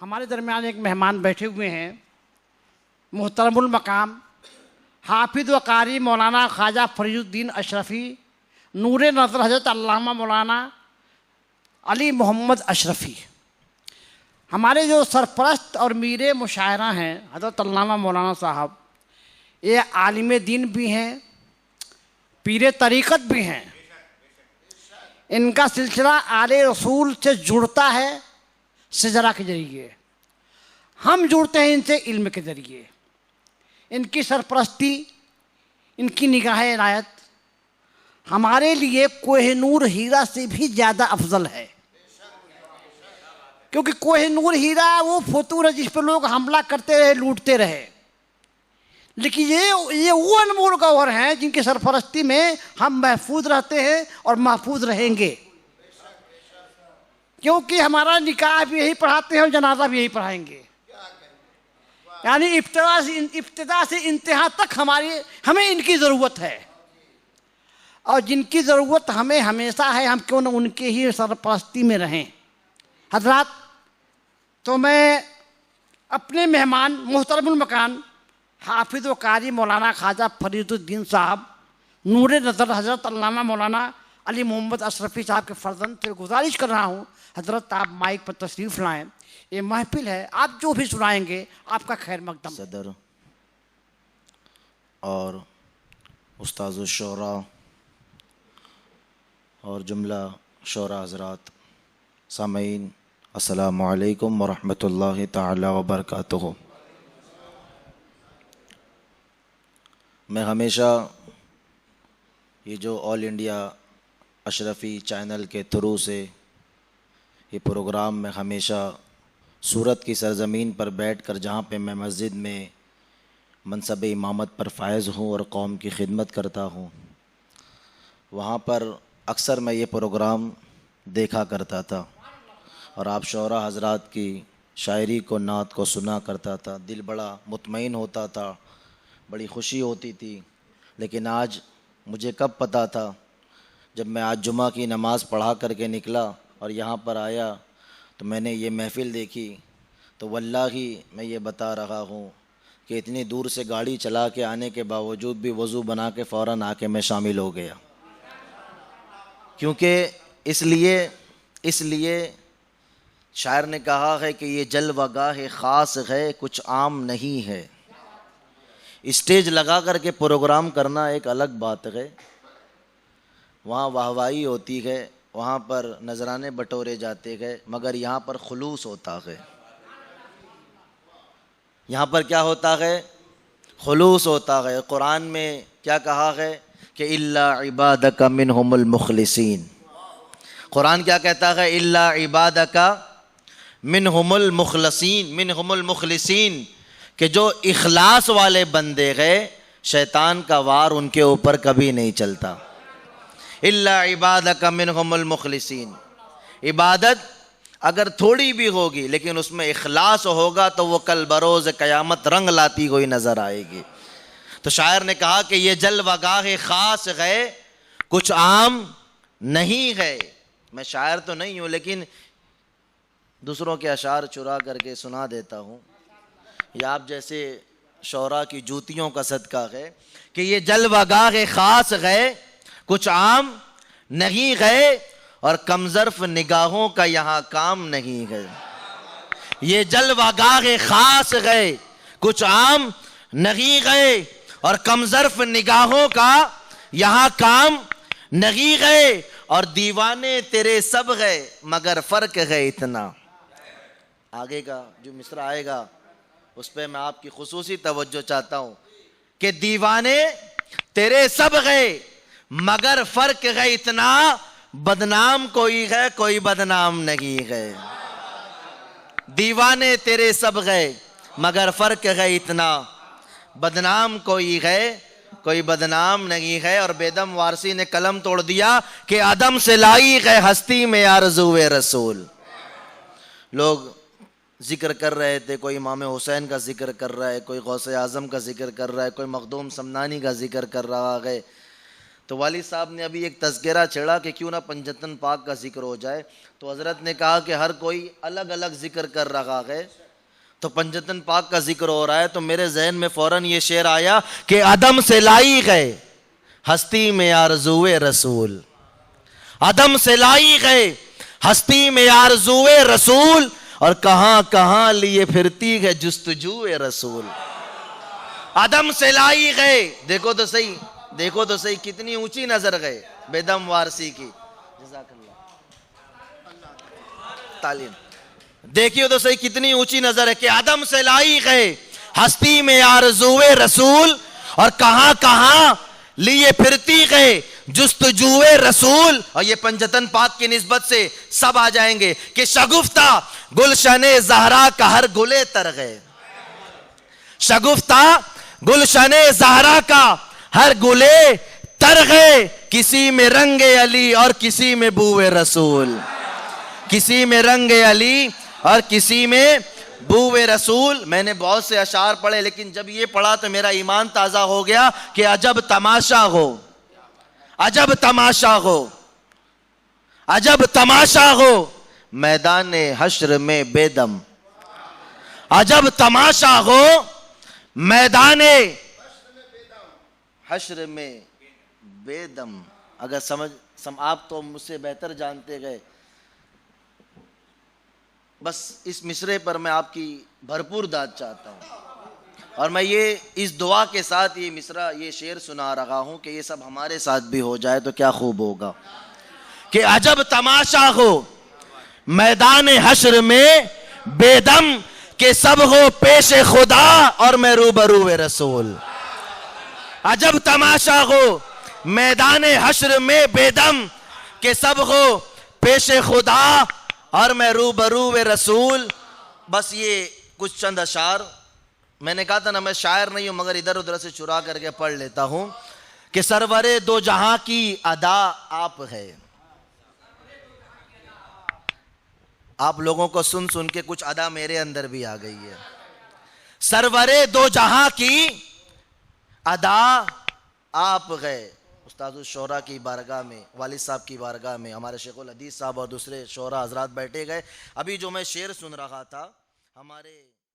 हमारे दरमियान एक मेहमान बैठे हुए हैं, मोहतरमुल मकाम हाफिज़ व कारी मौलाना ख्वाजा फरीदुद्दीन अशरफ़ी, नूर नज़र हज़रत अल्लामा मौलाना अली मोहम्मद अशरफ़ी। हमारे जो सरपरस्त और मीर मुशायरा हैं हज़रत अल्लामा मौलाना साहब, ये आलिम दीन भी हैं, पीर तरीक़त भी हैं। इनका सिलसिला आले रसूल से जुड़ता है सिजरा के ज़रिए, हम जुड़ते हैं इनसे इल्म के ज़रिए। इनकी सरपरस्ती, इनकी निगाह इनायत हमारे लिए कोहिनूर हीरा से भी ज़्यादा अफजल है, क्योंकि कोहिनूर हीरा वो फतूर है जिस पर लोग हमला करते रहे, लूटते रहे, लेकिन ये वो अनमोल गौहर हैं जिनकी सरपरस्ती में हम महफूज रहते हैं और महफूज रहेंगे। क्योंकि हमारा निकाह भी यही पढ़ाते हैं और जनाजा भी यही पढ़ाएंगे, यानी इब्तिदा से इंतहा तक हमें इनकी ज़रूरत है। और जिनकी ज़रूरत हमें हमेशा है, हम क्यों न उनके ही सरपरस्ती में रहें। हज़रात, तो मैं अपने मेहमान मोहतरमुल मकान हाफिज़ व कारी मौलाना ख्वाजा फरीदुद्दीन साहब, नूर नज़र हज़रत अल्लामा मौलाना अली मोहम्मद अशरफ़ी साहब के फ़र्जंद से गुजारिश कर रहा हूँ, हज़रत आप माइक पर तशरीफ़ लाएँ। ये महफिल है, आप जो भी सुनाएंगे आपका खैर मकदम। सदर और उस्ताज़ शोरा और जुमला शोरा हज़रात, सामईन, अस्सलामु अलैकुम वरहमतुल्लाहि ताला वबरकातुहू। मैं हमेशा ये जो ऑल इंडिया अशरफ़ी चैनल के थ्रू से ये प्रोग्राम मैं हमेशा सूरत की सरज़मीन पर बैठकर, जहाँ पे मैं मस्जिद में मनसब इमामत पर फ़ायज़ हूँ और कौम की खिदमत करता हूँ, वहाँ पर अक्सर मैं ये प्रोग्राम देखा करता था और आप शोरा हज़रात की शायरी को, नात को सुना करता था। दिल बड़ा मुतमईन होता था, बड़ी खुशी होती थी। लेकिन आज मुझे कब पता था, जब मैं आज जुमा की नमाज़ पढ़ा करके निकला और यहाँ पर आया तो मैंने ये महफ़िल देखी, तो वल्लाही मैं ये बता रहा हूँ कि इतनी दूर से गाड़ी चला के आने के बावजूद भी वज़ू बना के फ़ौरन आके मैं शामिल हो गया। क्योंकि इसलिए शायर ने कहा है कि ये जलवागाह ख़ास है, कुछ आम नहीं है। स्टेज लगा करके प्रोग्राम करना एक अलग बात है, वहाँ वाहवाही होती है, वहाँ पर नजराने बटोरे जाते हैं, मगर यहाँ पर खुलूस होता है। यहाँ पर क्या होता है? खुलूस होता है। कुरान में क्या कहा है कि इल्ला इबादका मिनहुमुल मुखलिसीन। कुरान क्या कहता है? इल्ला इबादका मिनहुमुल मुखलसीन, मिनहुमुल मुखलिसीन, कि जो इखलास वाले बंदे हैं शैतान का वार उनके ऊपर कभी नहीं चलता। इल्ला इबादका मिनहुमुल मुखलिसीन। इबादत अगर थोड़ी भी होगी लेकिन उसमें इखलास होगा तो वो कल बरोज़ क़यामत रंग लाती हुई नज़र आएगी। तो शायर ने कहा कि ये जलवागाह ख़ास है, कुछ आम नहीं है। मैं शायर तो नहीं हूँ लेकिन दूसरों के अशार चुरा करके सुना देता हूँ। या आप जैसे शौरा की जूतियों का सदका है कि ये जलवागाह ख़ास है, कुछ आम नहीं है, और कमज़र्फ़ निगाहों का यहाँ काम नहीं है। ये जलवागाह ख़ास है, कुछ आम नहीं है, और कमज़र्फ़ निगाहों का यहाँ काम नहीं है। और दीवाने तेरे सब है मगर फ़र्क है इतना। आगे का जो मिसरा आएगा उस पर मैं आपकी खुसूसी तवज्जो चाहता हूँ कि दीवाने तेरे सब है मगर फ़र्क है इतना, बदनाम कोई है कोई बदनाम नहीं है। दीवाने तेरे सब गए मगर फ़र्क है इतना, बदनाम कोई है कोई बदनाम नहीं है। और बेदम वारसी ने कलम तोड़ दिया कि आदम से लाई है हस्ती में आरज़ूए रसूल। लोग ज़िक्र कर रहे थे, कोई इमाम हुसैन का ज़िक्र कर रहा है, कोई गौसे आज़म का ज़िक्र कर रहा है, कोई मखदूम समनानी का ज़िक्र कर रहा है। तो वालिद साहब ने अभी एक तज़किरा छेड़ा कि क्यों ना पंजतन पाक का जिक्र हो जाए। तो हज़रत ने कहा कि हर कोई अलग अलग जिक्र कर रहा है, तो पंजतन पाक का जिक्र हो रहा है, तो मेरे जहन में फ़ौरन ये शेर आया कि अदम से लाई गए हस्ती में आरज़ूए रसूल, अदम से लाई गए हस्ती में आरज़ूए रसूल, और कहां कहां लिए फिरती है जुस्तजूए रसूल। अदम से लाई गए, देखो तो सही, देखो तो सही कितनी ऊंची नजर गए बेदम वारसी की। तालीम, देखिए तो सही कितनी ऊंची नजर है कि आदम से लाई गए हस्ती में आरज़ूए रसूल, और कहां कहां लिए फिरती गए जुस्तजूए रसूल। और ये पंजतन पाक की निस्बत से सब आ जाएंगे कि शगुफ्ता गुलशने ज़हरा का हर गुले तर गए, शगुफ्ता गुलशने ज़हरा का हर गुले तर गए, किसी में रंगे अली और किसी में बूए रसूल, किसी में रंगे अली और किसी में बूए रसूल। मैंने बहुत से अशार पढ़े, लेकिन जब ये पढ़ा तो मेरा ईमान ताज़ा हो गया कि अजब तमाशा हो, अजब तमाशा हो, अजब तमाशा हो मैदान हश्र में बेदम, अजब तमाशा हो मैदान हश्र में बेदम। अगर आप तो मुझसे बेहतर जानते गए, बस इस मिसरे पर मैं आपकी भरपूर दाद चाहता हूँ, और मैं ये इस दुआ के साथ ये मिसरा, ये शेर सुना रहा हूँ कि ये सब हमारे साथ भी हो जाए तो क्या खूब होगा। कि अजब तमाशा हो मैदान हश्र में बेदम, के सब हो पेश खुदा और मैं रूबरूए रसूल। अजब तमाशा हो मैदान हश्र में बेदम, के सब हो पेश खुदा और मैं रूबरूए रसूल। बस ये कुछ चंद अशार, मैंने कहा था ना मैं शायर नहीं हूं, मगर इधर उधर से चुरा करके पढ़ लेता हूं कि सरवरे दो जहां की अदा आप है। आप लोगों को सुन सुन के कुछ अदा मेरे अंदर भी आ गई है। सरवरे दो जहां की अदा आप गए। उस्ताद शोरा की बारगाह में, वालिद साहब की बारगाह में हमारे शेखुल हदीस साहब और दूसरे शोरा हजरात बैठे गए। अभी जो मैं शेर सुन रहा था, हमारे